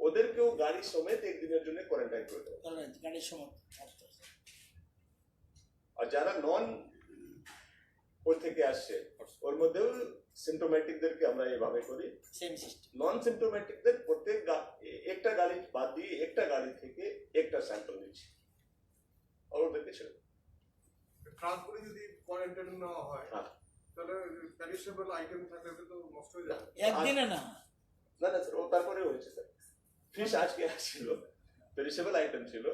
ওদেরকেও গাড়ি সমেত একদিনের জন্য কোয়ারেন্টাইন করে দেওয়া। গাড়ির সময় আর যারা নন ওর থেকে আসছে ওর মধ্যেও সিমটোম্যাটিকদেরকে আমরা এভাবে করি, সেম সিস্টেম। নন সিমটোম্যাটিকদের প্রত্যেক একটা গাড়ি বাদ দিয়ে একটা গাড়ি থেকে একটা স্যাম্পল নিচ্ছি, আর ওদেরকে ছেড়ে দেবো। ট্রান্সপোর্টে যদি কোয়ারেন্টাইন নেওয়া হয় হ্যাঁ। তাহলে প্যারিশেবল আইটেম থাকলে তো নষ্ট হয়ে যাবে। একদিনে না, না না স্যার, ও তারপরে হয়েছে স্যার, ফিশ আজকে আসছিল, পেরিশেবল আইটেম ছিল,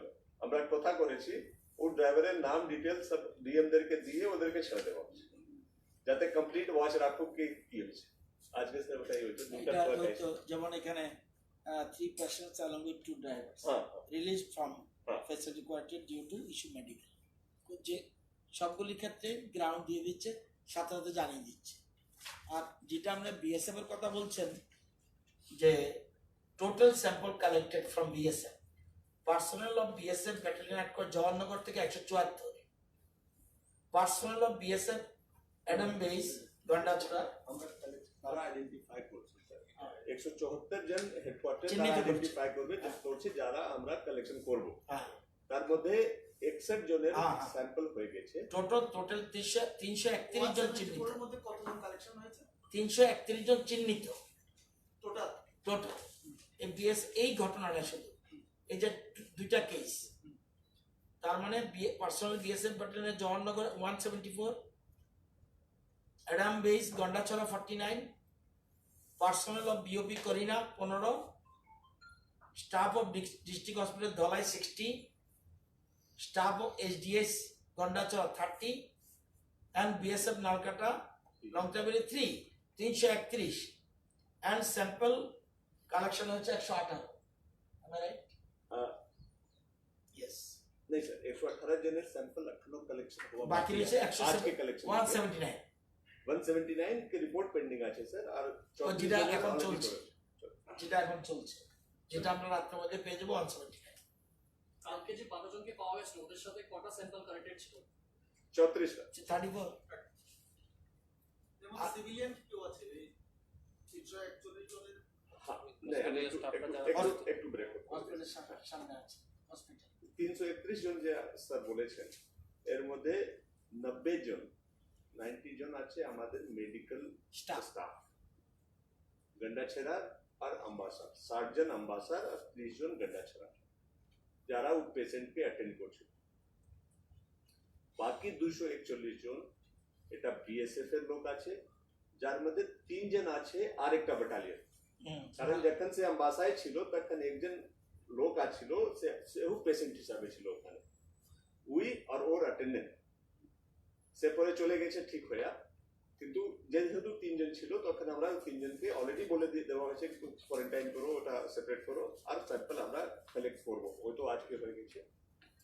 আমরা কথা করেছি ও ড্রাইভারের নাম ডিটেলস সব ডিএমদেরকে দিয়ে ওদেরকে ছেড়ে দেওয়া হচ্ছে, যাতে কমপ্লিট ওয়াচ রাখুক কি হয়েছে। আজকে স্যার ওটাই হয়েছে, দুটা এটা ট্রাক হয়তো যেমন এখানে 3 persons along with 2 drivers হ্যাঁ released from হ্যাঁ। facility quarantine due to issue medical, যে সবগুলির ক্ষেত্রে গ্রাউন্ড দিয়ে দিচ্ছে, সাথে সাথে জানিয়ে দিচ্ছে। আর যেটা আমরা বিএসএফ এর কথা বলছেন, যে total sample collected from BSF, personnel of BSF battalion headquarter Jawaharnagar থেকে 174, personnel of BSF Adam base Gandacherra তারা আইডেন্টিফাই করছে স্যার, 174 জন হেডকোয়ার্টার চিহ্নিত করছে। আইডেন্টিফাই করবে করছে যারা আমরা কালেকশন করব। হ্যাঁ, তার মধ্যে 61 জনের হ্যাঁ, হ্যাঁ। স্যাম্পল হয়ে গেছে। টোটাল 331 জন চিহ্নিত, 174 এর মধ্যে কতজন কালেকশন হয়েছে 331 জন চিহ্নিত টোটাল? টোটাল। এই ঘটনাটা শুধু এই যে দুইটা কেস, তার মানে পার্সোনাল বিএসএফ ব্যাটালিয়নের Jawaharnagar 174, Adam base Gandacherra 49, personnel of BOP Karina 15, staff of district hospital Dhalai 60, staff of SDS Gandacherra 30, and BSF Nalkata Longtaberi 331, and sample collection হচ্ছে 118। Am I right? Yes. नहीं सर, 118 জনের স্যাম্পল এখনো কালেকশন হওয়া বাকি রয়েছে আজকে কালেকশন 179। 179 के रिपोर्ट पेंडिंग আছে স্যার, আর 34 যেটা জনের এখন already চলছে। করেছে। যেটা এখন চলছে, যেটা আমরা রাত্রের মধ্যে পেয়ে যাবো 179। কালকে যে 12 জনকে পাওয়া গেছিল ওদের সাথে কটা স্যাম্পল কালেক্টেড ছিল? 34 টা 34। এবং সিভিলিয়ান কেউ আছে এই 341 জনের? হ্যাঁ, नहीं, একটু ব্রেক হসপিটালের সামনে আছে হসপিটাল। 331 জন যে স্যার বলেছেন এর মধ্যে 90 জন 90 জন আছে আমাদের মেডিকেল স্টাফ স্টাফ গন্ডাছেড়া আর আম্বাসার 60 জন আম্বাসার আর 30 জন গন্ডাছেড়া যারা ও পেশেন্টকে অ্যাটেন্ড করছে বাকি 241 জন এটা বিএসএফ এর লোক আছে যার মধ্যে 3 জন আছে আরেকটা ব্যাটালিয়ন কারণ যখন সে আম্বাসায় ছিল তখন একজন লোক আছিল সেও পেশেন্ট হিসাবে ছিল ওখানে উই আর ওর অ্যাটেন্ডেন্ট সে পরে চলে গেছে ঠিক হয়ে কিন্তু যেহেতু 3 জন ছিল তখন আমরা 3 জনকে অলরেডি বলে দেওয়া হয়েছে একটু কোয়ারেন্টাইন করো ওটা সেপারেট করো আর স্যাম্পল আমরা কালেক্ট করবো ওই তো আজকে হয়ে গেছে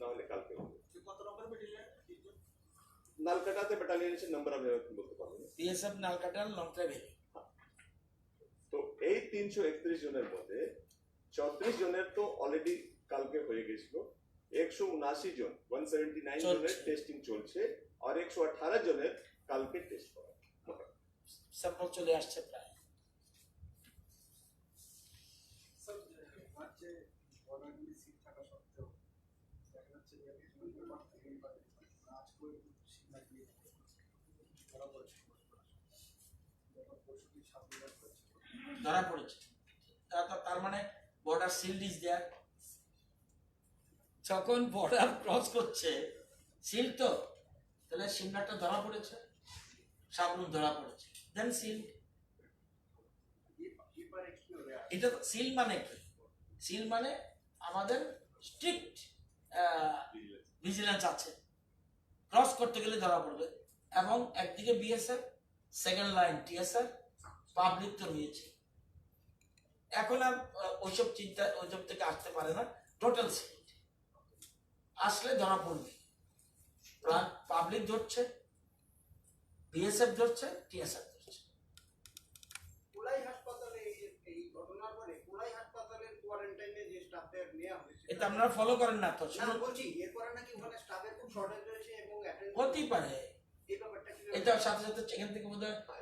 নাহলে কালকে হবে কত নম্বর ব্যাটালিয়ন? নালকাটাতে ব্যাটালিয়ন নাম্বার আমি বলতে পারবো না বিএসএফ নালকাটাল লংটা ভ্যালি। তো এই 331 জনের মধ্যে 34 জনের তো অলরেডি কালকে হয়ে গেছিল 179 জন 179 জনের টেস্টিং চলছে আর 118 জনের কালকে টেস্ট করা স্যাম্পল চলে আসছে প্রায়। স্যার রাজ্যে অনেকগুলি সিট থাকা সত্ত্বেও দেখা যাচ্ছে যে আজকেও সিগন্যাল দিয়ে ধরা পড়েছে পরশুদিন 7 করেছে ধরা পড়েছে তার মানে বর্ডার সিল্ড ইজ দেয়ার। যখন বর্ডার ক্রস করছে সিল তো তাহলে সিমলাটা ধরা পড়েছে সাবরুম ধরা পড়েছে দেন সিল। এবারে কি হবে এটা সিল মানে কি? সিল মানে আমাদের স্ট্রিক্ট ভিজিলেন্স আছে ক্রস করতে গেলে ধরা পড়বে এবং একদিকে BSF second line TSR public তো রয়েছে এখন আর ওইসব চিন্তা ওইসব থেকে আসতে পারে না টোটাল সিল আসলে ধরা পড়বে পাবলিক ধরছে বিএসএফ ধরছে টিএসআর ধরছে। কোলাই হাসপাতালে এই ঘটনার পরে কোলাই হাসপাতালের কোয়ারেন্টাইনে যে স্টাফদের নেওয়া হয়েছে এটা আপনারা ফলো করেন না তো না বলছি এরপরে নাকি ওখানে স্টাফের খুব শর্টেজ রয়েছে এবং হতেই পারে এই ব্যাপারটা কি এটা সাথে সাথে এখান থেকে বোধহয়